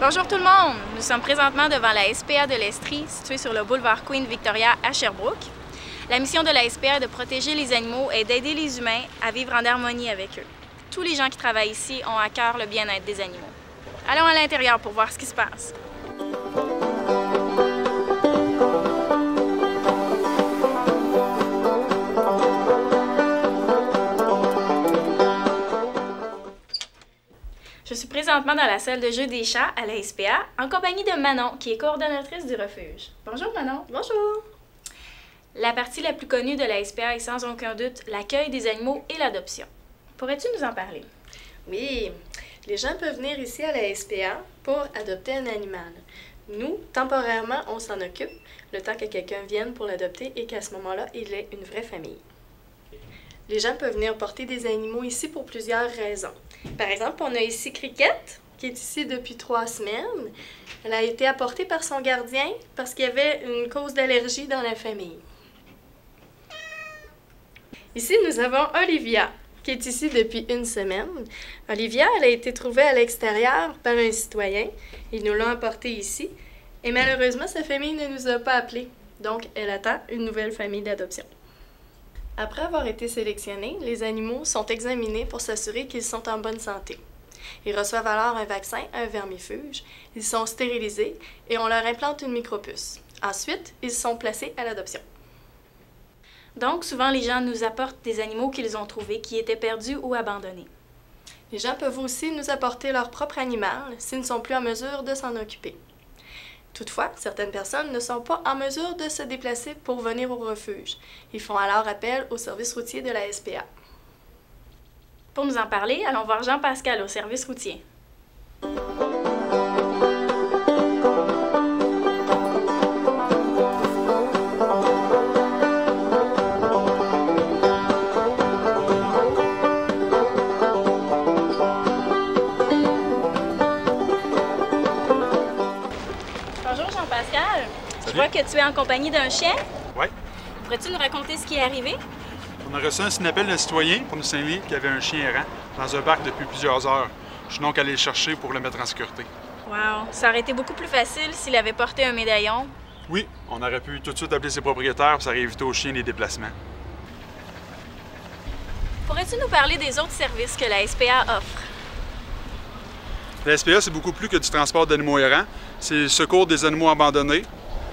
Bonjour tout le monde! Nous sommes présentement devant la SPA de l'Estrie, située sur le boulevard Queen Victoria à Sherbrooke. La mission de la SPA est de protéger les animaux et d'aider les humains à vivre en harmonie avec eux. Tous les gens qui travaillent ici ont à cœur le bien-être des animaux. Allons à l'intérieur pour voir ce qui se passe. Je suis présentement dans la salle de jeu des chats à la SPA en compagnie de Manon, qui est coordonnatrice du refuge. Bonjour Manon. Bonjour. La partie la plus connue de la SPA est sans aucun doute l'accueil des animaux et l'adoption. Pourrais-tu nous en parler? Oui, les gens peuvent venir ici à la SPA pour adopter un animal. Nous, temporairement, on s'en occupe, le temps que quelqu'un vienne pour l'adopter et qu'à ce moment-là, il ait une vraie famille. Les gens peuvent venir porter des animaux ici pour plusieurs raisons. Par exemple, on a ici Cricket, qui est ici depuis 3 semaines. Elle a été apportée par son gardien parce qu'il y avait une cause d'allergie dans la famille. Ici, nous avons Olivia, qui est ici depuis 1 semaine. Olivia, elle a été trouvée à l'extérieur par un citoyen. Ils nous l'ont apportée ici. Et malheureusement, sa famille ne nous a pas appelés. Donc, elle attend une nouvelle famille d'adoption. Après avoir été sélectionnés, les animaux sont examinés pour s'assurer qu'ils sont en bonne santé. Ils reçoivent alors un vaccin, un vermifuge, ils sont stérilisés et on leur implante une micropuce. Ensuite, ils sont placés à l'adoption. Donc, souvent, les gens nous apportent des animaux qu'ils ont trouvés qui étaient perdus ou abandonnés. Les gens peuvent aussi nous apporter leur propre animal s'ils ne sont plus en mesure de s'en occuper. Toutefois, certaines personnes ne sont pas en mesure de se déplacer pour venir au refuge. Ils font alors appel au service routier de la SPA. Pour nous en parler, allons voir Jean-Pascal au service routier. Jean-Pascal, je vois que tu es en compagnie d'un chien. Oui. Pourrais-tu nous raconter ce qui est arrivé? On a reçu un appel d'un citoyen pour nous signaler qu'il y avait un chien errant dans un parc depuis plusieurs heures. Je suis donc allé le chercher pour le mettre en sécurité. Wow! Ça aurait été beaucoup plus facile s'il avait porté un médaillon. Oui, on aurait pu tout de suite appeler ses propriétaires, puis ça aurait évité au chien les déplacements. Pourrais-tu nous parler des autres services que la SPA offre? La SPA, c'est beaucoup plus que du transport d'animaux errants. C'est le secours des animaux abandonnés,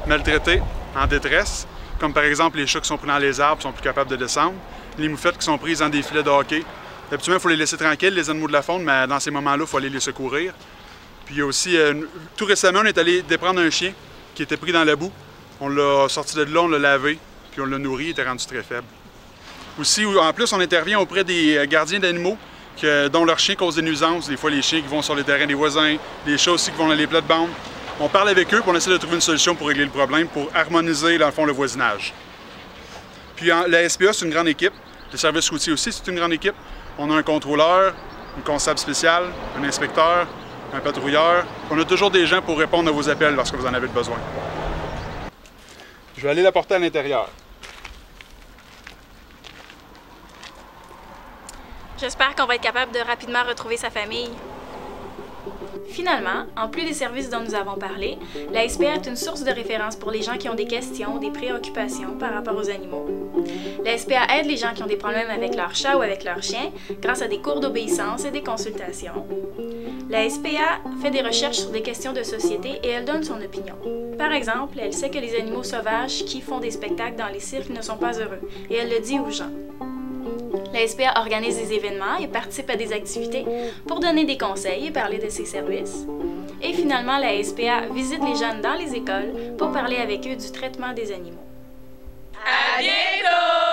maltraités, en détresse, comme par exemple les chats qui sont pris dans les arbres, qui sont plus capables de descendre, les moufettes qui sont prises dans des filets de hockey. Habituellement, il faut les laisser tranquilles, les animaux de la faune, mais dans ces moments-là, il faut aller les secourir. Puis il y a aussi, tout récemment, on est allé déprendre un chien qui était pris dans la boue. On l'a sorti de là, on l'a lavé, puis on l'a nourri, il était rendu très faible. Aussi, en plus, on intervient auprès des gardiens d'animaux dont leurs chiens causent des nuisances. Des fois, les chiens qui vont sur les terrains des voisins, les chats aussi qui vont dans les plates-bandes. On parle avec eux, puis on essaie de trouver une solution pour régler le problème, pour harmoniser, dans le fond, le voisinage. Puis la SPA, c'est une grande équipe. Le service routier aussi, c'est une grande équipe. On a un contrôleur, un constable spécial, un inspecteur, un patrouilleur. On a toujours des gens pour répondre à vos appels lorsque vous en avez besoin. Je vais aller la porter à l'intérieur. J'espère qu'on va être capable de rapidement retrouver sa famille. Finalement, en plus des services dont nous avons parlé, la SPA est une source de référence pour les gens qui ont des questions, des préoccupations par rapport aux animaux. La SPA aide les gens qui ont des problèmes avec leur chat ou avec leur chien grâce à des cours d'obéissance et des consultations. La SPA fait des recherches sur des questions de société et elle donne son opinion. Par exemple, elle sait que les animaux sauvages qui font des spectacles dans les cirques ne sont pas heureux et elle le dit aux gens. La SPA organise des événements et participe à des activités pour donner des conseils et parler de ses services. Et finalement, la SPA visite les jeunes dans les écoles pour parler avec eux du traitement des animaux. À bientôt!